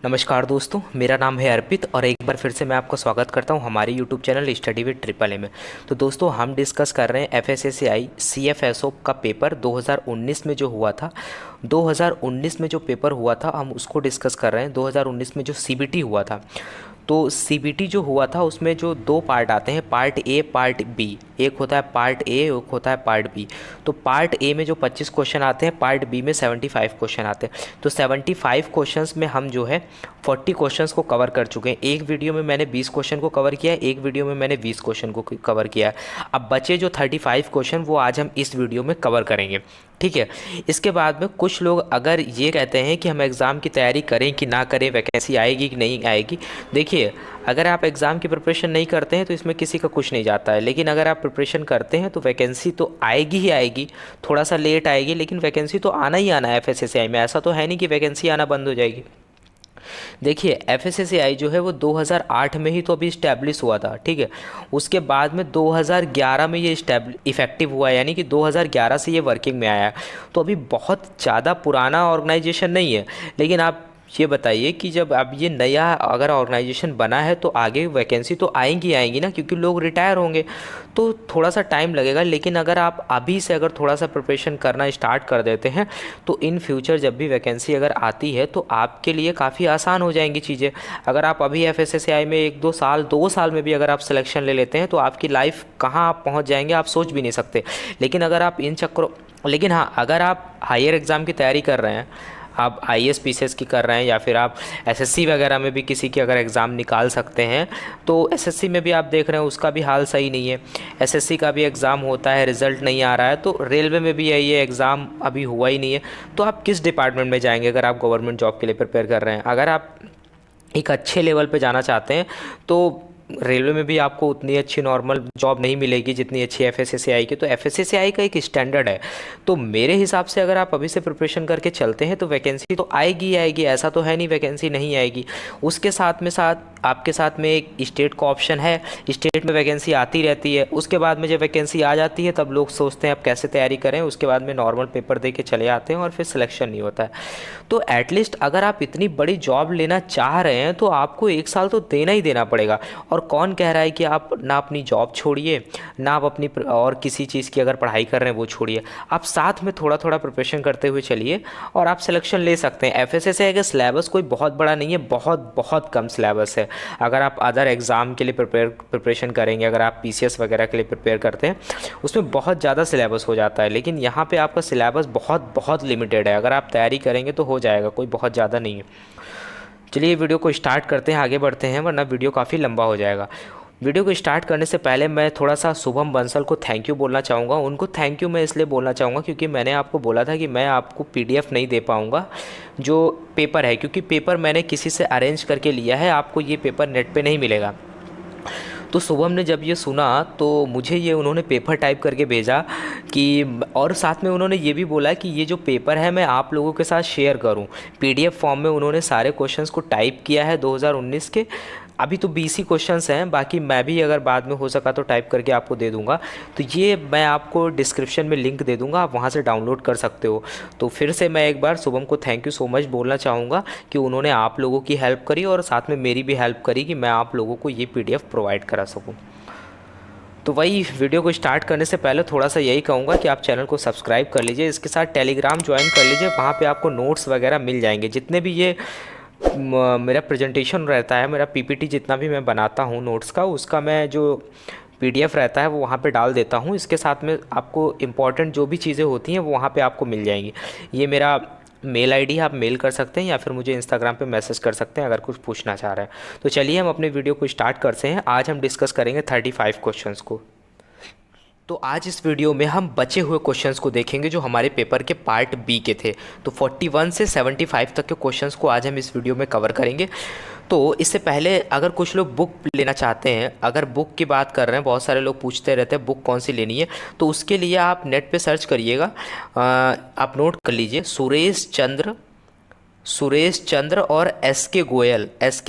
नमस्कार दोस्तों, मेरा नाम है अर्पित और एक बार फिर से मैं आपका स्वागत करता हूं हमारे YouTube channel study with triple A में। तो दोस्तों, हम डिस्कस कर रहे हैं एफएसएसएआई सीएफएसओ का पेपर 2019 में जो हुआ था। 2019 में जो पेपर हुआ था हम उसको डिस्कस कर रहे हैं। 2019 में जो सीबीटी हुआ था, तो सीबीटी जो हुआ था उसमें जो दो पार्ट आते हैं, पार्ट ए पार्ट बी। एक होता है पार्ट ए, एक होता है पार्ट बी। तो पार्ट ए में जो 25 क्वेश्चन आते हैं, पार्ट बी में 75 क्वेश्चन आते हैं। तो 75 क्वेश्चंस में हम जो है 40 क्वेश्चंस को कवर कर चुके हैं। एक वीडियो में मैंने 20 क्वेश्चन को कवर किया है, एक वीडियो में मैंने 20 क्वेश्चन को कवर किया है। अब बचे जो 35 क्वेश्चन वो आज हम इस वीडियो में कवर करेंगे, ठीक है। इसके बाद में कुछ लोग अगर ये कहते हैं कि हम एग्ज़ाम की तैयारी करें कि ना करें, वैकेंसी आएगी कि नहीं आएगी। देखिए, अगर आप एग्ज़ाम की प्रिपरेशन नहीं करते हैं तो इसमें किसी का कुछ नहीं जाता है, लेकिन अगर आप प्रिपरेशन करते हैं तो वैकेंसी तो आएगी ही आएगी। थोड़ा सा लेट आएगी, लेकिन वैकेंसी तो आना ही आना है एफएसएसएआई में। ऐसा तो है नहीं कि वैकेंसी आना बंद हो जाएगी। देखिए, एफएसएसएआई जो है वो 2008 में ही तो अभी इस्टेब्लिश हुआ था, ठीक है। उसके बाद में 2011 में ये इफेक्टिव हुआ है, यानी कि 2011 से ये वर्किंग में आया है। तो अभी बहुत ज़्यादा पुराना ऑर्गेनाइजेशन नहीं है। लेकिन आप ये बताइए कि जब अब ये नया अगर ऑर्गेनाइजेशन बना है तो आगे वैकेंसी तो आएंगी ना, क्योंकि लोग रिटायर होंगे, तो थोड़ा सा टाइम लगेगा। लेकिन अगर आप अभी से अगर थोड़ा सा प्रिपरेशन करना स्टार्ट कर देते हैं तो इन फ्यूचर जब भी वैकेंसी अगर आती है तो आपके लिए काफ़ी आसान हो जाएंगी चीज़ें। अगर आप अभी एफएसएसएआई में 2 साल में भी अगर आप सिलेक्शन ले लेते हैं तो आपकी लाइफ कहाँ आप पहुँच जाएंगे आप सोच भी नहीं सकते। लेकिन अगर आप इन चक्करों लेकिन हाँ, अगर आप हायर एग्ज़ाम की तैयारी कर रहे हैं, आप आईएएस पीसीएस की कर रहे हैं, या फिर आप एसएससी वगैरह में भी किसी की अगर एग्ज़ाम निकाल सकते हैं, तो एसएससी में भी आप देख रहे हैं उसका भी हाल सही नहीं है। एसएससी का भी एग्ज़ाम होता है, रिज़ल्ट नहीं आ रहा है। तो रेलवे में भी यही है, एग्ज़ाम अभी हुआ ही नहीं है। तो आप किस डिपार्टमेंट में जाएंगे अगर आप गवर्नमेंट जॉब के लिए प्रिपेयर कर रहे हैं? अगर आप एक अच्छे लेवल पे जाना चाहते हैं तो रेलवे में भी आपको उतनी अच्छी नॉर्मल जॉब नहीं मिलेगी जितनी अच्छी एफएसएसएआई की। तो एफएसएसएआई का एक स्टैंडर्ड है। तो मेरे हिसाब से अगर आप अभी से प्रिपरेशन करके चलते हैं तो वैकेंसी तो आएगी ही आएगी, ऐसा तो है नहीं वैकेंसी नहीं आएगी। उसके साथ आपके साथ में एक स्टेट का ऑप्शन है, स्टेट में वैकेंसी आती रहती है। उसके बाद में जब वैकेंसी आ जाती है तब लोग सोचते हैं अब कैसे तैयारी करें, उसके बाद में नॉर्मल पेपर दे के चले आते हैं और फिर सिलेक्शन नहीं होता है। तो एटलीस्ट अगर आप इतनी बड़ी जॉब लेना चाह रहे हैं तो आपको 1 साल तो देना ही देना पड़ेगा। और कौन कह रहा है कि आप ना अपनी जॉब छोड़िए, ना आप अपनी और किसी चीज़ की अगर पढ़ाई कर रहे हैं वो छोड़िए। आप साथ में थोड़ा थोड़ा प्रिपरेशन करते हुए चलिए और आप सिलेक्शन ले सकते हैं। एफएसएसएआई का सिलेबस कोई बहुत बड़ा नहीं है, बहुत बहुत कम सिलेबस है। अगर आप अदर एग्ज़ाम के लिए प्रिपरेशन करेंगे, अगर आप पीसीएस वगैरह के लिए प्रिपेयर करते हैं, उसमें बहुत ज़्यादा सिलेबस हो जाता है। लेकिन यहाँ पे आपका सिलेबस बहुत बहुत लिमिटेड है। अगर आप तैयारी करेंगे तो हो जाएगा, कोई बहुत ज़्यादा नहीं है। चलिए वीडियो को स्टार्ट करते हैं, आगे बढ़ते हैं, वरना वीडियो काफ़ी लंबा हो जाएगा। वीडियो को स्टार्ट करने से पहले मैं थोड़ा सा शुभम बंसल को थैंक यू बोलना चाहूँगा। उनको थैंक यू मैं इसलिए बोलना चाहूँगा क्योंकि मैंने आपको बोला था कि मैं आपको पीडीएफ नहीं दे पाऊँगा जो पेपर है, क्योंकि पेपर मैंने किसी से अरेंज करके लिया है। आपको ये पेपर नेट पे नहीं मिलेगा। तो शुभम ने जब ये सुना तो मुझे ये उन्होंने पेपर टाइप करके भेजा कि, और साथ में उन्होंने ये भी बोला कि ये जो पेपर है मैं आप लोगों के साथ शेयर करूं। पीडीएफ फॉर्म में उन्होंने सारे क्वेश्चंस को टाइप किया है 2019 के। अभी तो 20 ही क्वेश्चंस हैं, बाकी मैं भी अगर बाद में हो सका तो टाइप करके आपको दे दूंगा। तो ये मैं आपको डिस्क्रिप्शन में लिंक दे दूंगा, आप वहाँ से डाउनलोड कर सकते हो। तो फिर से मैं एक बार शुभम को थैंक यू सो मच बोलना चाहूँगा कि उन्होंने आप लोगों की हेल्प करी और साथ में मेरी भी हेल्प करी कि मैं आप लोगों को ये PDF प्रोवाइड करा सकूँ। तो वही वीडियो को स्टार्ट करने से पहले थोड़ा सा यही कहूँगा कि आप चैनल को सब्सक्राइब कर लीजिए, इसके साथ टेलीग्राम ज्वाइन कर लीजिए। वहाँ पे आपको नोट्स वगैरह मिल जाएंगे। जितने भी ये मेरा प्रेजेंटेशन रहता है, मेरा पीपीटी जितना भी मैं बनाता हूँ नोट्स का, उसका मैं जो PDF रहता है वो वहाँ पे डाल देता हूँ। इसके साथ में आपको इम्पॉर्टेंट जो भी चीज़ें होती हैं वो वहाँ पे आपको मिल जाएंगी। ये मेरा मेल आईडी है, आप मेल कर सकते हैं या फिर मुझे इंस्टाग्राम पे मैसेज कर सकते हैं अगर कुछ पूछना चाह रहे हैं। तो चलिए हम अपने वीडियो को स्टार्ट करते हैं। आज हम डिस्कस करेंगे 35 क्वेश्चंस को। तो आज इस वीडियो में हम बचे हुए क्वेश्चंस को देखेंगे जो हमारे पेपर के पार्ट बी के थे। तो 41 से 75 तक के क्वेश्चंस को आज हम इस वीडियो में कवर करेंगे। तो इससे पहले अगर कुछ लोग बुक लेना चाहते हैं, अगर बुक की बात कर रहे हैं, बहुत सारे लोग पूछते रहते हैं बुक कौन सी लेनी है, तो उसके लिए आप नेट पे सर्च करिएगा। आप नोट कर लीजिए, सुरेश चंद्र और एस के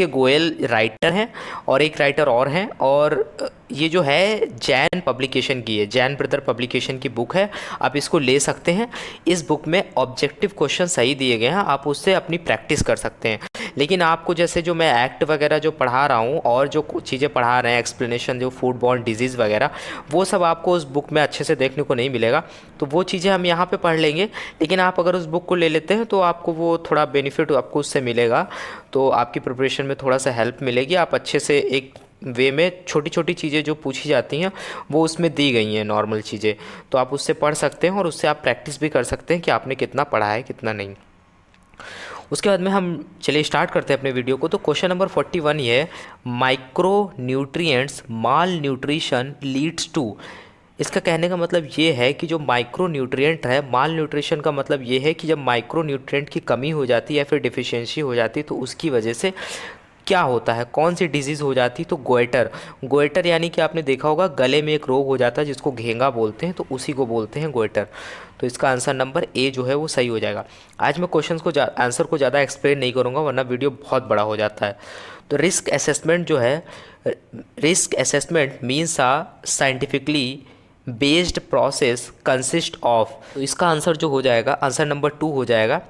गोयल राइटर हैं और एक राइटर और हैं। और ये जो है जैन पब्लिकेशन की है, जैन ब्रदर पब्लिकेशन की बुक है। आप इसको ले सकते हैं। इस बुक में ऑब्जेक्टिव क्वेश्चन सही दिए गए हैं, आप उससे अपनी प्रैक्टिस कर सकते हैं। लेकिन आपको जैसे जो मैं एक्ट वगैरह जो पढ़ा रहा हूँ और जो चीज़ें पढ़ा रहे हैं, एक्सप्लेनेशन जो फूड बॉर्न डिजीज़ वगैरह, वो सब आपको उस बुक में अच्छे से देखने को नहीं मिलेगा। तो वो चीज़ें हम यहाँ पे पढ़ लेंगे, लेकिन आप अगर उस बुक को ले लेते हैं तो आपको वो थोड़ा बेनिफिट आपको उससे मिलेगा, तो आपकी प्रिपरेशन में थोड़ा सा हेल्प मिलेगी। आप अच्छे से एक वे में छोटी छोटी चीज़ें जो पूछी जाती हैं वो उसमें दी गई हैं, नॉर्मल चीज़ें, तो आप उससे पढ़ सकते हैं और उससे आप प्रैक्टिस भी कर सकते हैं कि आपने कितना पढ़ा है कितना नहीं। उसके बाद में हम चलिए स्टार्ट करते हैं अपने वीडियो को। तो क्वेश्चन नंबर 41 ये है, micronutrients malnutrition leads to. इसका कहने का मतलब ये है कि जो माइक्रो न्यूट्रिएंट है, माल न्यूट्रिशन का मतलब ये है कि जब माइक्रो न्यूट्रिएंट की कमी हो जाती है या फिर डिफिशियंसी हो जाती है तो उसकी वजह से क्या होता है, कौन सी डिजीज़ हो जाती है। तो गोइटर, गोइटर यानी कि आपने देखा होगा गले में एक रोग हो जाता है जिसको घेंगा बोलते हैं, तो उसी को बोलते हैं गोइटर। तो इसका आंसर नंबर ए जो है वो सही हो जाएगा। आज मैं क्वेश्चन को आंसर को ज़्यादा एक्सप्लेन नहीं करूँगा वरना वीडियो बहुत बड़ा हो जाता है। तो रिस्क असेसमेंट जो है, risk assessment means a scientifically based process consist of. तो इसका आंसर जो हो जाएगा, आंसर नंबर 2 हो जाएगा।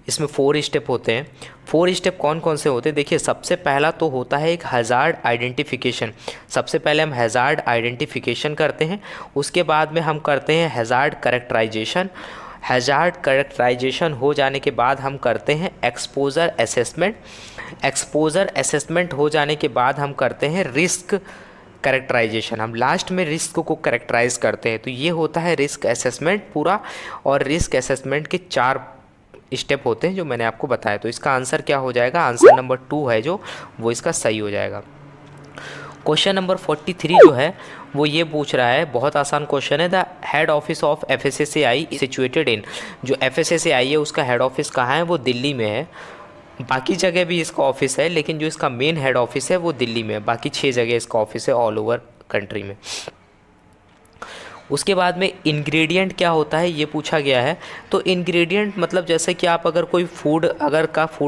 इसमें 4 स्टेप होते हैं। 4 स्टेप कौन कौन से होते हैं, देखिए सबसे पहला तो होता है एक हैज़ार्ड आइडेंटिफिकेशन। सबसे पहले हम हैज़ार्ड आइडेंटिफिकेशन करते हैं, उसके बाद में हम करते हैं हैज़ार्ड कैरेक्टराइजेशन। हैज़ार्ड कैरेक्टराइजेशन हो जाने के बाद हम करते हैं एक्सपोजर असेसमेंट। एक्सपोजर असेसमेंट हो जाने के बाद हम करते हैं रिस्क कैरेक्टराइजेशन। हम लास्ट में रिस्क को कैरेक्टराइज करते हैं। तो ये होता है रिस्क असेसमेंट पूरा, और रिस्क असेसमेंट के 4 स्टेप होते हैं जो मैंने आपको बताया। तो इसका आंसर क्या हो जाएगा, आंसर नंबर 2 है जो वो इसका सही हो जाएगा। क्वेश्चन नंबर 43 जो है वो ये पूछ रहा है, बहुत आसान क्वेश्चन है। The head office of FSSAI situated in. जो FSSAI है उसका हेड ऑफिस कहाँ है, वो दिल्ली में है। बाकी जगह भी इसका ऑफिस है लेकिन जो इसका मेन हेड ऑफिस है वो दिल्ली में है। बाकी 6 जगह इसका ऑफिस है ऑल ओवर कंट्री में। उसके बाद में इंग्रेडिएंट क्या होता है ये पूछा गया है। तो इंग्रेडिएंट मतलब जैसे कि आप अगर कोई फूड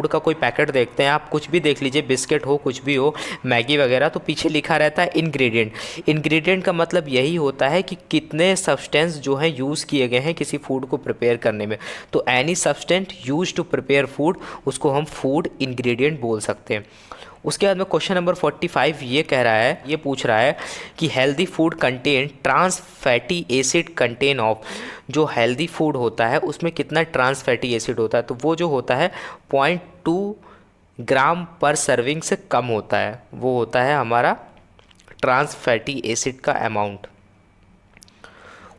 का कोई पैकेट देखते हैं, आप कुछ भी देख लीजिए, बिस्किट हो कुछ भी हो, मैगी वगैरह, तो पीछे लिखा रहता है इंग्रेडिएंट। इंग्रेडिएंट का मतलब यही होता है कि कितने सब्सटेंस जो हैं यूज़ किए गए हैं किसी फूड को प्रिपेयर करने में। तो any substance use to prepare food, उसको हम फूड इंग्रेडिएंट बोल सकते हैं। उसके बाद में क्वेश्चन नंबर 45 ये कह रहा है, ये पूछ रहा है कि healthy food contain trans fatty acid content of. जो हेल्दी फूड होता है उसमें कितना ट्रांस फैटी एसिड होता है, तो वो जो होता है 0.2 ग्राम पर सर्विंग से कम होता है, वो होता है हमारा ट्रांस फैटी एसिड का अमाउंट।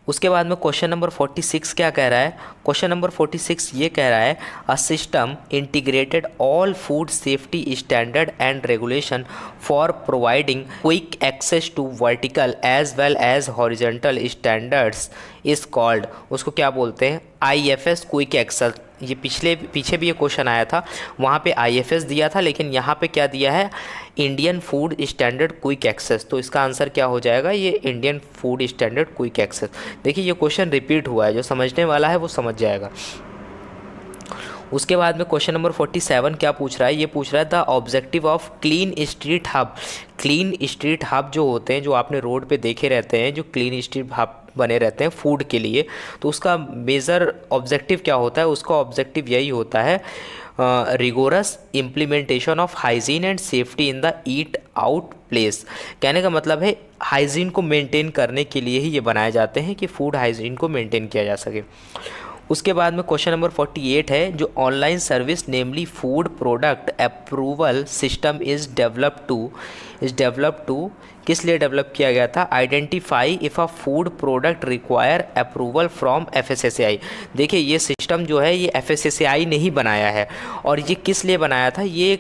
उसके बाद में क्वेश्चन नंबर 46 क्या कह रहा है, क्वेश्चन नंबर 46 ये कह रहा है, a system integrated all food safety standard and regulation for providing quick access to vertical as well as horizontal standards is called. उसको क्या बोलते हैं, IFS क्विक एक्सेस। ये पीछे भी ये क्वेश्चन आया था, वहाँ पे IFS दिया था लेकिन यहाँ पे क्या दिया है, Indian food standard quick access. तो इसका आंसर क्या हो जाएगा, ये Indian food standard quick access. देखिए ये क्वेश्चन रिपीट हुआ है, जो समझने वाला है वो समझ जाएगा। उसके बाद में क्वेश्चन नंबर 47 क्या पूछ रहा है, ये पूछ रहा है the objective of clean street hub. Clean street hub जो होते हैं, जो आपने रोड पे देखे रहते हैं, जो क्लीन स्ट्रीट हब बने रहते हैं फूड के लिए, तो उसका मेजर ऑब्जेक्टिव क्या होता है, उसका ऑब्जेक्टिव यही होता है rigorous implementation of hygiene and safety in the eat out place. कहने का मतलब है हाइजीन को मेंटेन करने के लिए ही ये बनाए जाते हैं कि फूड हाइजीन को मेंटेन किया जा सके। उसके बाद में क्वेश्चन नंबर 48 है, जो online service namely food product approval system is develop to किस लिए डेवलप किया गया था, identify if a food product require approval from FSSAI। देखिए ये सिस्टम जो है ये FSSAI ने ही बनाया है, और ये किस लिए बनाया था, ये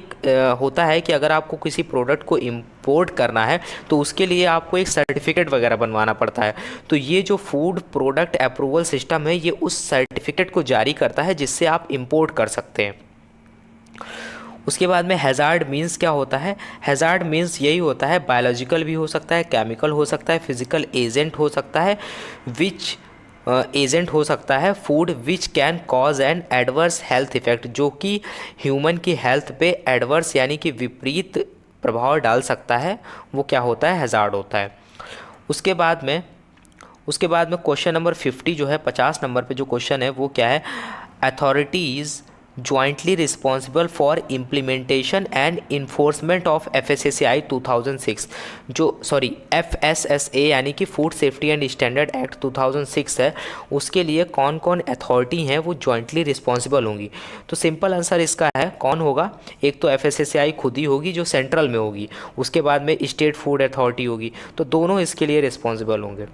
होता है कि अगर आपको किसी प्रोडक्ट को इम्पोर्ट करना है तो उसके लिए आपको एक सर्टिफिकेट वगैरह बनवाना पड़ता है। तो ये जो फूड प्रोडक्ट अप्रूवल सिस्टम है ये उस सर्टिफिकेट को जारी करता है जिससे आप इम्पोर्ट कर सकते हैं। उसके बाद में हैज़ार्ड मीन्स क्या होता है, हैज़ार्ड मीन्स यही होता है, बायोलॉजिकल भी हो सकता है, केमिकल हो सकता है, फिजिकल एजेंट हो सकता है, एजेंट हो सकता है, food which can cause an adverse health effect, जो कि ह्यूमन की हेल्थ पे एडवर्स यानी कि विपरीत प्रभाव डाल सकता है, वो क्या होता है, हैज़ार्ड होता है। उसके बाद में क्वेश्चन नंबर 50 जो है 50 नंबर पे जो क्वेश्चन है वो क्या है, authorities jointly responsible for implementation and enforcement of FSSAI 2006, जो FSSA यानी कि food safety and standard act 2006 है, उसके लिए कौन कौन अथॉरिटी हैं वो जॉइंटली रिस्पॉन्सिबल होंगी। तो सिंपल आंसर इसका है कौन होगा, एक तो FSSAI खुद ही होगी जो सेंट्रल में होगी, उसके बाद में स्टेट फूड अथॉरिटी होगी, तो दोनों इसके लिए रिस्पॉन्सिबल होंगे।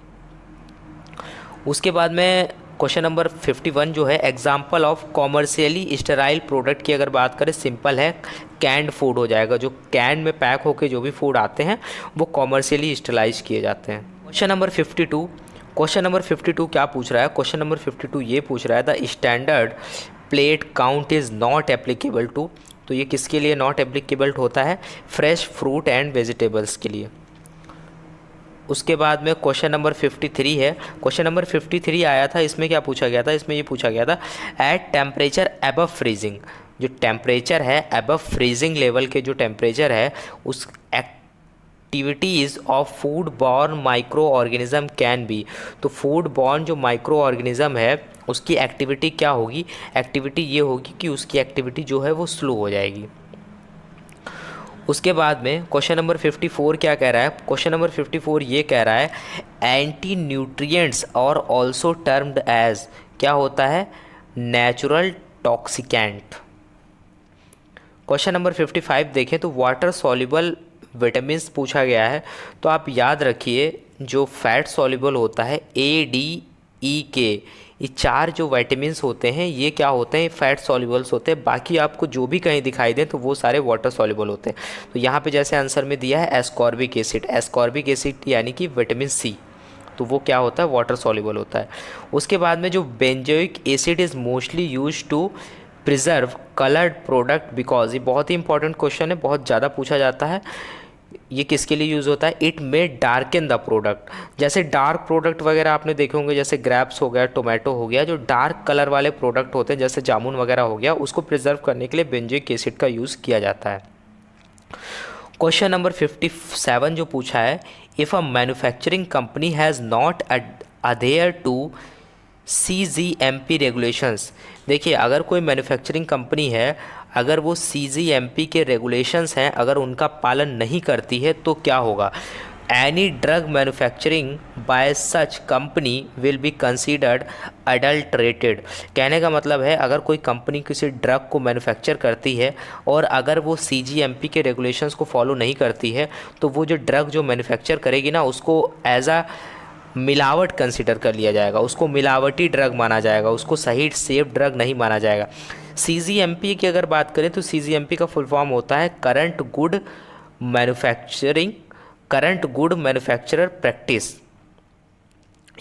उसके बाद में क्वेश्चन नंबर 51 जो है, example of commercially sterile product की अगर बात करें, सिंपल है कैंड फूड हो जाएगा। जो कैन में पैक होके जो भी फूड आते हैं वो कॉमर्शियली स्टेराइज किए जाते हैं। क्वेश्चन नंबर 52 क्या पूछ रहा है, क्वेश्चन नंबर 52 ये पूछ रहा है the standard plate count is not applicable to, तो ये किसके लिए नॉट एप्लीकेबल होता है, फ्रेश फ्रूट एंड वेजिटेबल्स के लिए। उसके बाद में क्वेश्चन नंबर 53 है, क्वेश्चन नंबर 53 आया था, इसमें क्या पूछा गया था, इसमें ये पूछा गया था एट टेम्परेचर अबव फ्रीजिंग, जो टेम्परेचर है अबव फ्रीजिंग लेवल के जो टेम्परेचर है उस activities of food borne micro organism can be, तो फूड बॉर्न जो माइक्रो ऑर्गेनिज्म है उसकी एक्टिविटी क्या होगी, एक्टिविटी ये होगी कि उसकी एक्टिविटी जो है वो स्लो हो जाएगी। उसके बाद में क्वेश्चन नंबर 54 क्या कह रहा है, क्वेश्चन नंबर 54 ये कह रहा है एंटी न्यूट्रिएंट्स और ऑल्सो टर्म्ड एज, क्या होता है, नेचुरल टॉक्सिकेंट। क्वेश्चन नंबर 55 देखें तो वाटर सॉल्युबल विटामिन्स पूछा गया है, तो आप याद रखिए जो फैट सॉल्युबल होता है ADEK, ये 4 जो विटामिन्स होते हैं ये क्या होते हैं, फैट सॉल्युबल्स होते हैं, बाकी आपको जो भी कहीं दिखाई दें तो वो सारे वाटर सॉल्युबल होते हैं। तो यहाँ पे जैसे आंसर में दिया है एस्कॉर्बिक एसिड, एस्कॉर्बिक एसिड यानी कि विटामिन C, तो वो क्या होता है, वाटर सॉल्युबल होता है। उसके बाद में जो benzoic acid is mostly use to preserve coloured product because, ये बहुत ही इंपॉर्टेंट क्वेश्चन है, बहुत ज़्यादा पूछा जाता है, ये किसके लिए यूज़ होता है, it may darken the product, जैसे डार्क प्रोडक्ट वगैरह आपने देखे होंगे, जैसे ग्रेप्स हो गया, टोमेटो हो गया, जो डार्क कलर वाले प्रोडक्ट होते हैं जैसे जामुन वगैरह हो गया, उसको प्रिजर्व करने के लिए बेंजोइक एसिड का यूज़ किया जाता है। क्वेश्चन नंबर 57 जो पूछा है, if a manufacturing company has not adhere to CGMP regulations, देखिए अगर कोई मैन्युफैक्चरिंग कंपनी है, अगर वो CGMP के रेगुलेशंस हैं अगर उनका पालन नहीं करती है तो क्या होगा, any drug manufacturing bye such company will be considered adulterated. कहने का मतलब है अगर कोई कंपनी किसी ड्रग को मैन्युफैक्चर करती है और अगर वो CGMP के रेगुलेशंस को फॉलो नहीं करती है तो वो जो ड्रग जो मैन्युफैक्चर करेगी ना उसको एज आ मिलावट कंसिडर कर लिया जाएगा, उसको मिलावटी ड्रग माना जाएगा, उसको सही सेफ ड्रग नहीं माना जाएगा। CGMP की अगर बात करें तो CGMP का फुल फॉर्म होता है करंट गुड मैन्युफैक्चरर प्रैक्टिस,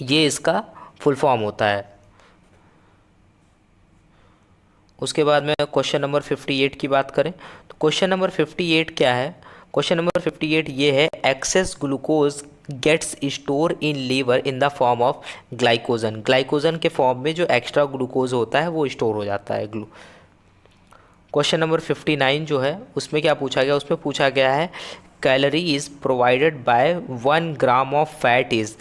ये इसका फुल फॉर्म होता है। उसके बाद में क्वेश्चन नंबर 58 की बात करें तो क्वेश्चन नंबर 58 क्या है, क्वेश्चन नंबर 58 ये है excess glucose gets store in liver in the form of glycogen, glycogen के फॉर्म में जो एक्स्ट्रा ग्लूकोज होता है वो स्टोर हो जाता है। क्वेश्चन नंबर 59 जो है उसमें क्या पूछा गया, उसमें पूछा गया है calorie is provided by 1 gram of fat is,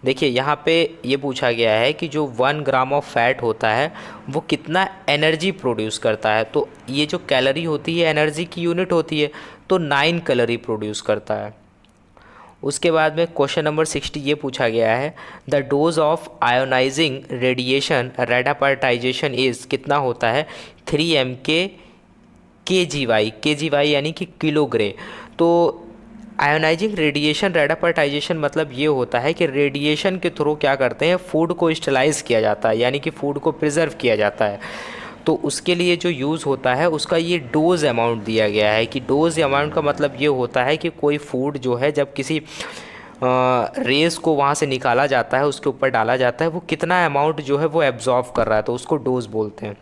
देखिए यहाँ पे ये पूछा गया है कि जो 1 ग्राम ऑफ फैट होता है वो कितना एनर्जी प्रोड्यूस करता है, तो ये जो कैलोरी होती है एनर्जी की यूनिट होती है, तो 9 कैलोरी प्रोड्यूस करता है। उसके बाद में क्वेश्चन नंबर 60 ये पूछा गया है the dose of ionizing radiation radappertization is, कितना होता है 3 mK KGY यानी कि किलोग्रे। तो आयोनाइजिंग रेडिएशन रेडापार्टाइजेशन मतलब ये होता है कि रेडिएशन के थ्रू क्या करते हैं, फूड को स्टेलाइज किया जाता है, यानी कि फूड को प्रिजर्व किया जाता है, तो उसके लिए जो यूज़ होता है उसका ये डोज अमाउंट दिया गया है कि डोज अमाउंट का मतलब ये होता है कि कोई फूड जो है जब किसी रेस को वहाँ से निकाला जाता है, उसके ऊपर डाला जाता है, वो कितना अमाउंट जो है वो एब्जॉर्व कर रहा है, तो उसको डोज बोलते हैं।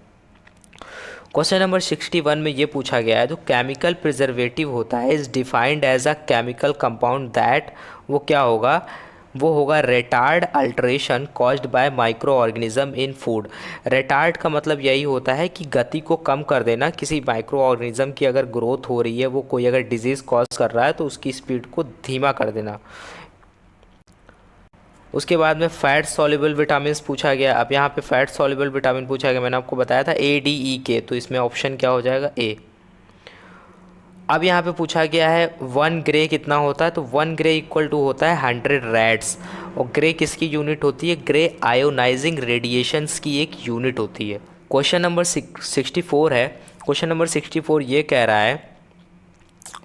क्वेश्चन नंबर 61 में ये पूछा गया है जो केमिकल प्रिजर्वेटिव होता है is defined as a chemical compound that, वो क्या होगा, वो होगा retard alteration caused by micro organism in food. Retard का मतलब यही होता है कि गति को कम कर देना, किसी माइक्रो ऑर्गेनिज्म की अगर ग्रोथ हो रही है, वो कोई अगर डिजीज़ कॉज कर रहा है तो उसकी स्पीड को धीमा कर देना। उसके बाद में फैट सॉल्युबल विटामिन पूछा गया। अब यहाँ पे फैट सॉल्युबल विटामिन पूछा गया, मैंने आपको बताया था ADE तो इसमें ऑप्शन क्या हो जाएगा ए। अब यहाँ पे पूछा गया है 1 ग्रे कितना होता है, तो 1 ग्रे इक्वल टू होता है 100 रैड्स। और ग्रे किसकी यूनिट होती है, ग्रे आयोनाइजिंग रेडिएशंस की एक यूनिट होती है। क्वेश्चन नंबर 64 है। क्वेश्चन नंबर 64 ये कह रहा है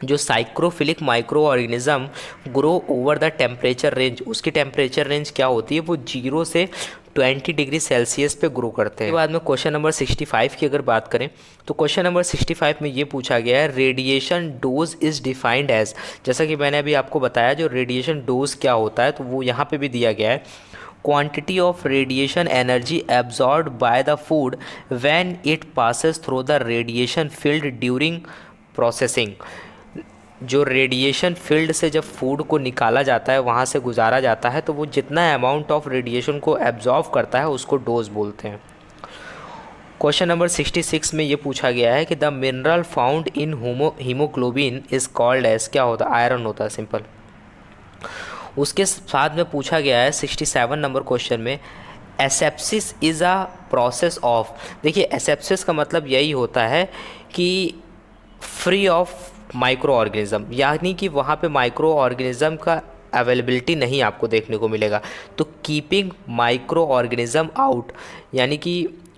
जो psychrophilic micro organism grow over the temperature range, उसकी टेम्परेचर रेंज क्या होती है, वो 0 से 20 डिग्री सेल्सियस पे ग्रो करते हैं। उसके बाद में क्वेश्चन नंबर 65 की अगर बात करें तो क्वेश्चन नंबर 65 में ये पूछा गया है radiation dose is defined as, जैसा कि मैंने अभी आपको बताया जो रेडिएशन डोज क्या होता है तो वो यहाँ पे भी दिया गया है, quantity of radiation energy absorbed by the food when it passes through the radiation field during processing. जो रेडिएशन फील्ड से जब फूड को निकाला जाता है, वहाँ से गुजारा जाता है, तो वो जितना अमाउंट ऑफ रेडिएशन को एब्जॉर्व करता है उसको डोज बोलते हैं। क्वेश्चन नंबर 66 में ये पूछा गया है कि the mineral found in haemoglobin is called as, क्या होता है, आयरन होता है सिंपल। उसके साथ में पूछा गया है 67 नंबर क्वेश्चन में asepsis is a process of, देखिए एसेप्सिस का मतलब यही होता है कि फ्री ऑफ माइक्रो ऑर्गेनिज़म, यानी कि वहाँ पे माइक्रो ऑर्गेनिज़म का अवेलेबिलिटी नहीं आपको देखने को मिलेगा। तो कीपिंग माइक्रो ऑर्गेनिज़म आउट, यानी कि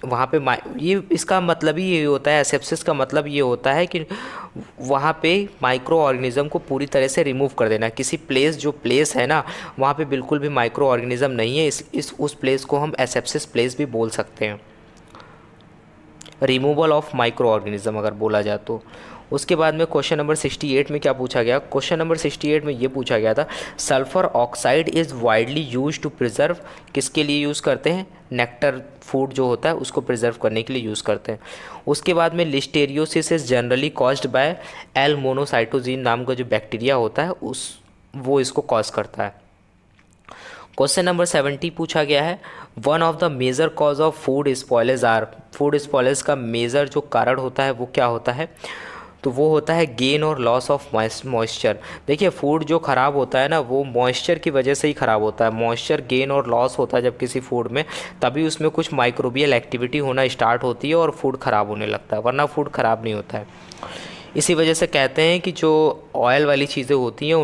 वहाँ पे ये इसका मतलब ही ये होता है, एसेप्सिस का मतलब ये होता है कि वहाँ पे माइक्रो ऑर्गेनिज़म को पूरी तरह से रिमूव कर देना। किसी प्लेस, जो प्लेस है ना वहाँ पे बिल्कुल भी माइक्रो ऑर्गेनिज़म नहीं है, उस प्लेस को हम एसेप्सिस प्लेस भी बोल सकते हैं, रिमूवल ऑफ माइक्रो ऑर्गेनिज़म अगर बोला जाए तो। उसके बाद में क्वेश्चन नंबर 68 में क्या पूछा गया, क्वेश्चन नंबर 68 में ये पूछा गया था sulphur oxide is widely use to preserve, किसके लिए यूज़ करते हैं, नेक्टर फूड जो होता है उसको प्रिजर्व करने के लिए यूज़ करते हैं। उसके बाद में listeriosis is generally caused by L मोनोसाइटोजिन नाम का जो बैक्टीरिया होता है वो इसको कॉज करता है। क्वेश्चन नंबर 70 पूछा गया है one of the major cause of food spoilage are, food spoilage का मेजर जो कारण होता है वो क्या होता है, तो वो होता है गेन और लॉस ऑफ मॉइस्चर। देखिए फूड जो ख़राब होता है ना वो मॉइस्चर की वजह से ही ख़राब होता है, मॉइस्चर गेन और लॉस होता है जब किसी फूड में, तभी उसमें कुछ माइक्रोबियल एक्टिविटी होना स्टार्ट होती है और फूड ख़राब होने लगता है, वरना फूड ख़राब नहीं होता है। इसी वजह से कहते हैं कि जो ऑयल वाली चीज़ें होती हैं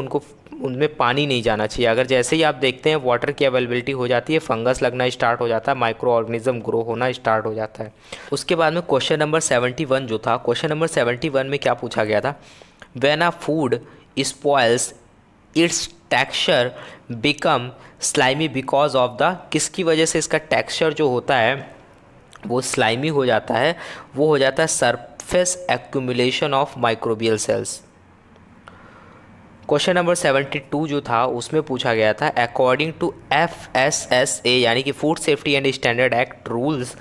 उनमें पानी नहीं जाना चाहिए। अगर जैसे ही आप देखते हैं वाटर की अवेलेबिलिटी हो जाती है, फंगस लगना स्टार्ट हो जाता है, माइक्रो ऑर्गेनिज्म ग्रो होना स्टार्ट हो जाता है। उसके बाद में क्वेश्चन नंबर 71 जो था, क्वेश्चन नंबर 71 में क्या पूछा गया था, when a food spoils it's texture become slimy because of the, किसकी वजह से इसका टेक्सचर जो होता है वो स्लाइमी हो जाता है, वो हो जाता है surface accumulation of microbial cells. Question number 72 जो था उसमें पूछा गया था अकॉर्डिंग टू FSSA यानी कि food safety and standard act rules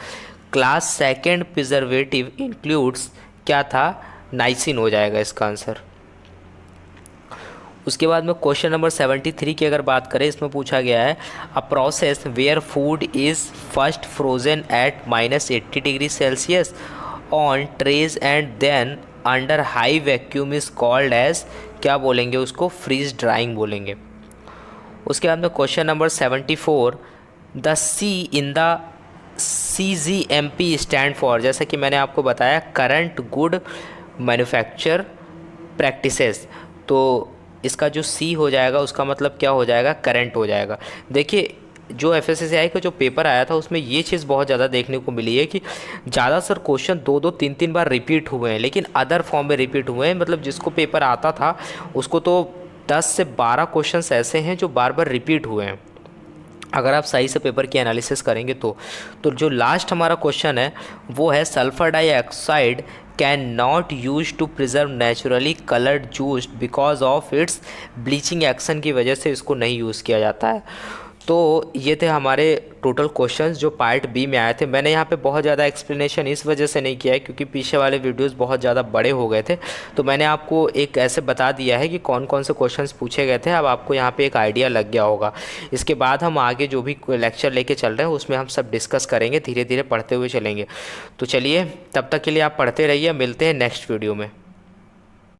class second preservative includes, क्या था, नाइसिन हो जाएगा इसका आंसर। उसके बाद में क्वेश्चन नंबर 73 की अगर बात करें, इसमें पूछा गया है a process where food is first frozen at -80 degree Celsius on trays and then under high vacuum is called as, क्या बोलेंगे उसको, फ्रीज ड्राइंग बोलेंगे। उसके बाद में question number 74 the C in the CGMP stand for, जैसा कि मैंने आपको बताया करंट गुड मैन्युफैक्चर प्रैक्टिसेस, तो इसका जो C हो जाएगा उसका मतलब क्या हो जाएगा, करंट हो जाएगा। देखिए जो FSSAI का जो पेपर आया था उसमें ये चीज़ बहुत ज़्यादा देखने को मिली है कि ज़्यादातर क्वेश्चन 2-2 3-3 बार रिपीट हुए हैं, लेकिन अदर फॉर्म में रिपीट हुए हैं, मतलब जिसको पेपर आता था उसको तो 10 से 12 क्वेश्चंस ऐसे हैं जो बार बार रिपीट हुए हैं। अगर आप सही से पेपर की एनालिसिस करेंगे तो जो लास्ट हमारा क्वेश्चन है वो है sulphur dioxide can not use to preserve naturally coloured juice because of its bleaching action की वजह से इसको नहीं यूज़ किया जाता है। तो ये थे हमारे टोटल क्वेश्चंस जो पार्ट बी में आए थे। मैंने यहाँ पे बहुत ज़्यादा एक्सप्लेनेशन इस वजह से नहीं किया है क्योंकि पीछे वाले वीडियोस बहुत ज़्यादा बड़े हो गए थे, तो मैंने आपको एक ऐसे बता दिया है कि कौन कौन से क्वेश्चंस पूछे गए थे। अब आपको यहाँ पे एक आइडिया लग गया होगा। इसके बाद हम आगे जो भी लेक्चर लेके चल रहे हैं उसमें हम सब डिस्कस करेंगे, धीरे धीरे पढ़ते हुए चलेंगे। तो चलिए तब तक के लिए आप पढ़ते रहिए, मिलते हैं नेक्स्ट वीडियो में।